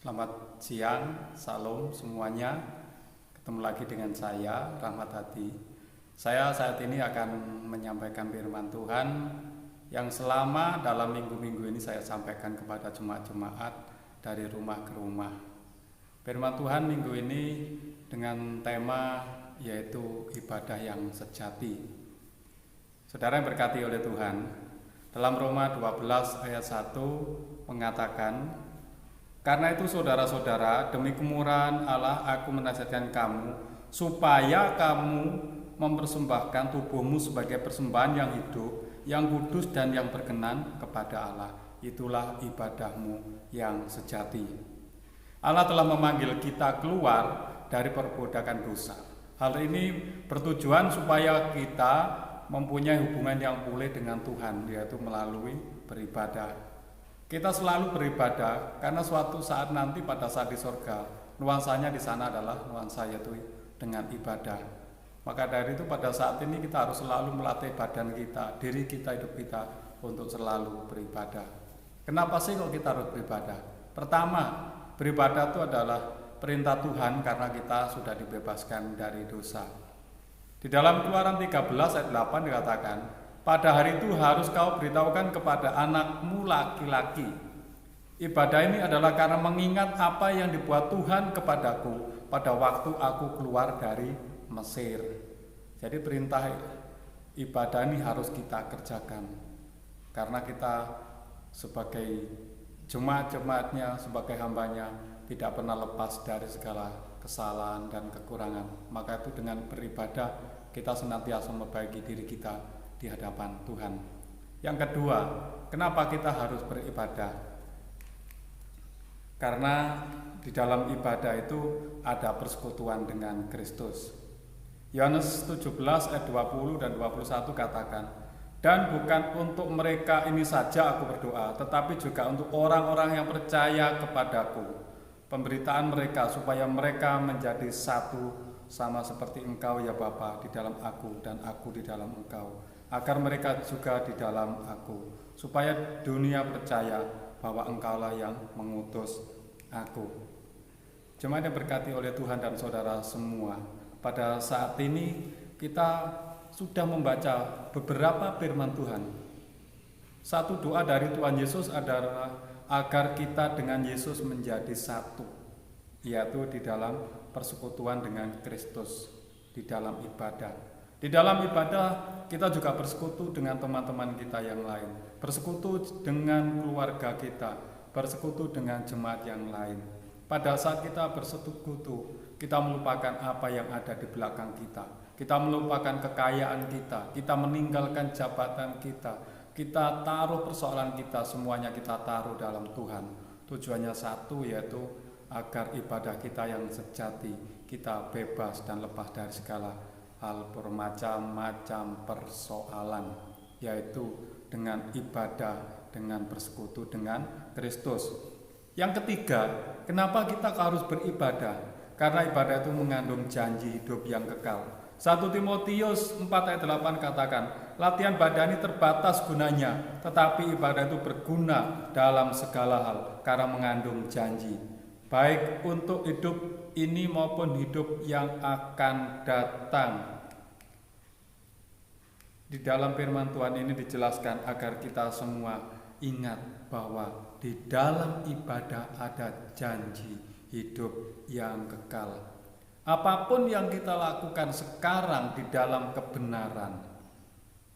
Selamat siang, salam semuanya. Ketemu lagi dengan saya, Rahmat Hadi. Saya saat ini akan menyampaikan firman Tuhan yang selama dalam minggu-minggu ini saya sampaikan kepada jemaat-jemaat dari rumah ke rumah. Firman Tuhan minggu ini dengan tema yaitu ibadah yang sejati. Saudara yang berkati oleh Tuhan, dalam Roma 12 ayat 1 mengatakan, "Karena itu saudara-saudara, demi kemurahan Allah aku menasihatkan kamu, supaya kamu mempersembahkan tubuhmu sebagai persembahan yang hidup, yang kudus dan yang berkenan kepada Allah. Itulah ibadahmu yang sejati." Allah telah memanggil kita keluar dari perbudakan dosa. Hal ini bertujuan supaya kita mempunyai hubungan yang pulih dengan Tuhan, yaitu melalui beribadah. Kita selalu beribadah karena suatu saat nanti pada saat di surga, nuansanya di sana adalah nuansa yaitu dengan ibadah. Maka dari itu pada saat ini kita harus selalu melatih badan kita, diri kita, hidup kita untuk selalu beribadah. Kenapa sih kok kita harus beribadah? Pertama, beribadah itu adalah perintah Tuhan karena kita sudah dibebaskan dari dosa. Di dalam Keluaran 13 ayat 8 dikatakan, "Pada hari itu harus kau beritahukan kepada anakmu laki-laki." Ibadah ini adalah karena mengingat apa yang dibuat Tuhan kepadaku pada waktu aku keluar dari Mesir. Jadi perintah ibadah ini harus kita kerjakan karena kita sebagai jemaat-jemaatnya, sebagai hambanya tidak pernah lepas dari segala kesalahan dan kekurangan. Maka itu dengan beribadah kita senantiasa memperbaiki diri kita di hadapan Tuhan. Yang kedua, kenapa kita harus beribadah? Karena di dalam ibadah itu ada persekutuan dengan Kristus. Yohanes 17 ayat 20 dan 21 katakan, "Dan bukan untuk mereka ini saja aku berdoa, tetapi juga untuk orang-orang yang percaya kepadaku. Pemberitaan mereka supaya mereka menjadi satu sama seperti Engkau ya Bapa di dalam aku dan aku di dalam Engkau, agar mereka juga di dalam aku, supaya dunia percaya bahwa Engkaulah yang mengutus aku." Jemaat yang berkati oleh Tuhan dan saudara semua, pada saat ini kita sudah membaca beberapa firman Tuhan. Satu doa dari Tuhan Yesus adalah agar kita dengan Yesus menjadi satu, yaitu di dalam persekutuan dengan Kristus, di dalam ibadah. Di dalam ibadah kita juga bersekutu dengan teman-teman kita yang lain, bersekutu dengan keluarga kita, bersekutu dengan jemaat yang lain. Pada saat kita bersekutu, kita melupakan apa yang ada di belakang kita. Kita melupakan kekayaan kita meninggalkan jabatan kita taruh persoalan kita, semuanya kita taruh dalam Tuhan. Tujuannya satu, yaitu agar ibadah kita yang sejati, kita bebas dan lepas dari segala hal bermacam-macam persoalan, yaitu dengan ibadah, dengan bersekutu dengan Kristus. Yang ketiga, kenapa kita harus beribadah? Karena ibadah itu mengandung janji hidup yang kekal. 1 Timotius 4 ayat 8 katakan, "Latihan badani terbatas gunanya, tetapi ibadah itu berguna dalam segala hal karena mengandung janji, baik untuk hidup ini maupun hidup yang akan datang." Di dalam firman Tuhan ini dijelaskan agar kita semua ingat bahwa di dalam ibadah ada janji hidup yang kekal. Apapun yang kita lakukan sekarang di dalam kebenaran,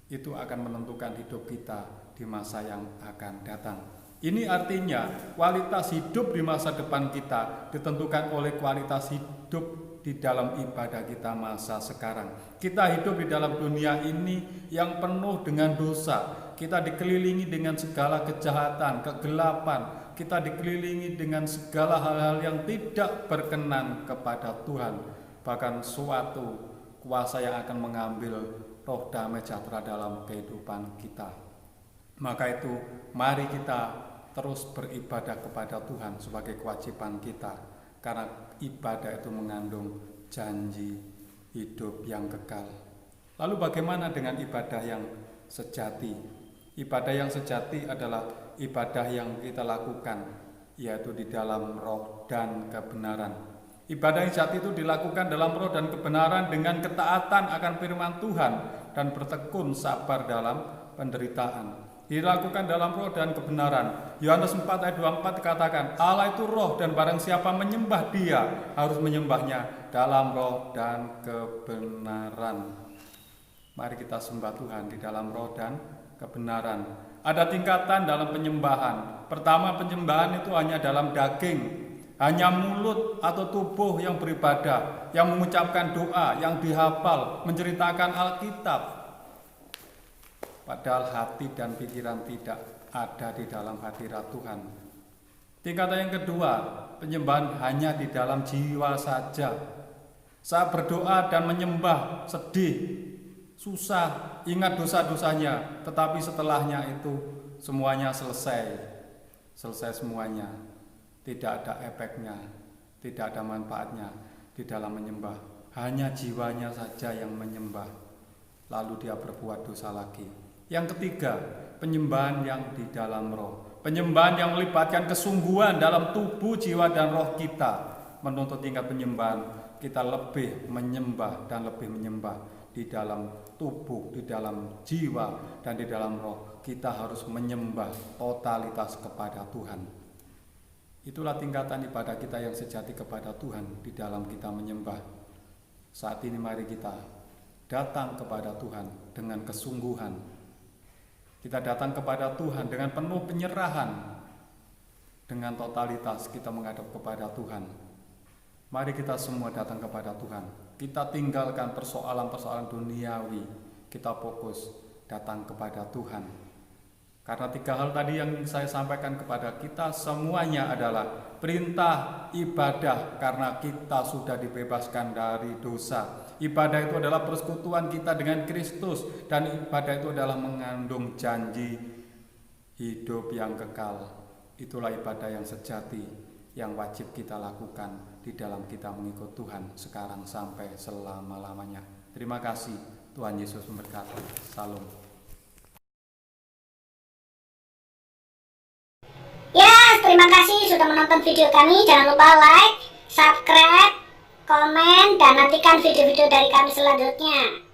itu akan menentukan hidup kita di masa yang akan datang. Ini artinya kualitas hidup di masa depan kita ditentukan oleh kualitas hidup di dalam ibadah kita masa sekarang. Kita hidup di dalam dunia ini yang penuh dengan dosa. Kita dikelilingi dengan segala kejahatan, kegelapan. Kita dikelilingi dengan segala hal-hal yang tidak berkenan kepada Tuhan. Bahkan suatu kuasa yang akan mengambil roh damai sejahtera dalam kehidupan kita. Maka itu mari kita terus beribadah kepada Tuhan sebagai kewajiban kita. Karena ibadah itu mengandung janji hidup yang kekal. Lalu bagaimana dengan ibadah yang sejati? Ibadah yang sejati adalah ibadah yang kita lakukan yaitu di dalam roh dan kebenaran. Ibadah yang sejati itu dilakukan dalam roh dan kebenaran dengan ketaatan akan firman Tuhan dan bertekun sabar dalam penderitaan. Dilakukan dalam roh dan kebenaran. Yohanes 4 ayat 24 dikatakan, Allah itu roh dan barang siapa menyembah Dia harus menyembahnya dalam roh dan kebenaran. Mari kita sembah Tuhan di dalam roh dan kebenaran. Ada tingkatan dalam penyembahan. Pertama, penyembahan itu hanya dalam daging, hanya mulut atau tubuh yang beribadah, yang mengucapkan doa, yang dihafal, menceritakan Alkitab. Padahal hati dan pikiran tidak ada di dalam hadirat Tuhan. Tingkatan yang kedua, penyembahan hanya di dalam jiwa saja. Saat berdoa dan menyembah, sedih, susah, ingat dosa-dosanya, tetapi setelahnya itu semuanya selesai semuanya. Tidak ada efeknya, tidak ada manfaatnya di dalam menyembah. Hanya jiwanya saja yang menyembah, lalu dia berbuat dosa lagi. Yang ketiga, penyembahan yang di dalam roh. Penyembahan yang melibatkan kesungguhan dalam tubuh, jiwa, dan roh kita. Menuntut tingkat penyembahan, kita lebih menyembah dan lebih menyembah di dalam tubuh, di dalam jiwa, dan di dalam roh. Kita harus menyembah totalitas kepada Tuhan. Itulah tingkatan ibadah kita yang sejati kepada Tuhan di dalam kita menyembah. Saat ini mari kita datang kepada Tuhan dengan kesungguhan. Kita datang kepada Tuhan dengan penuh penyerahan. Dengan totalitas kita menghadap kepada Tuhan. Mari kita semua datang kepada Tuhan. Kita tinggalkan persoalan-persoalan duniawi. Kita fokus datang kepada Tuhan. Karena tiga hal tadi yang saya sampaikan kepada kita semuanya adalah perintah ibadah karena kita sudah dibebaskan dari dosa. Ibadah itu adalah persekutuan kita dengan Kristus, dan ibadah itu adalah mengandung janji hidup yang kekal. Itulah ibadah yang sejati yang wajib kita lakukan di dalam kita mengikut Tuhan sekarang sampai selama-lamanya. Terima kasih, Tuhan Yesus memberkati. Salam. Ya, terima kasih sudah menonton video kami. Jangan lupa like, subscribe, komen, dan nantikan video-video dari kami selanjutnya.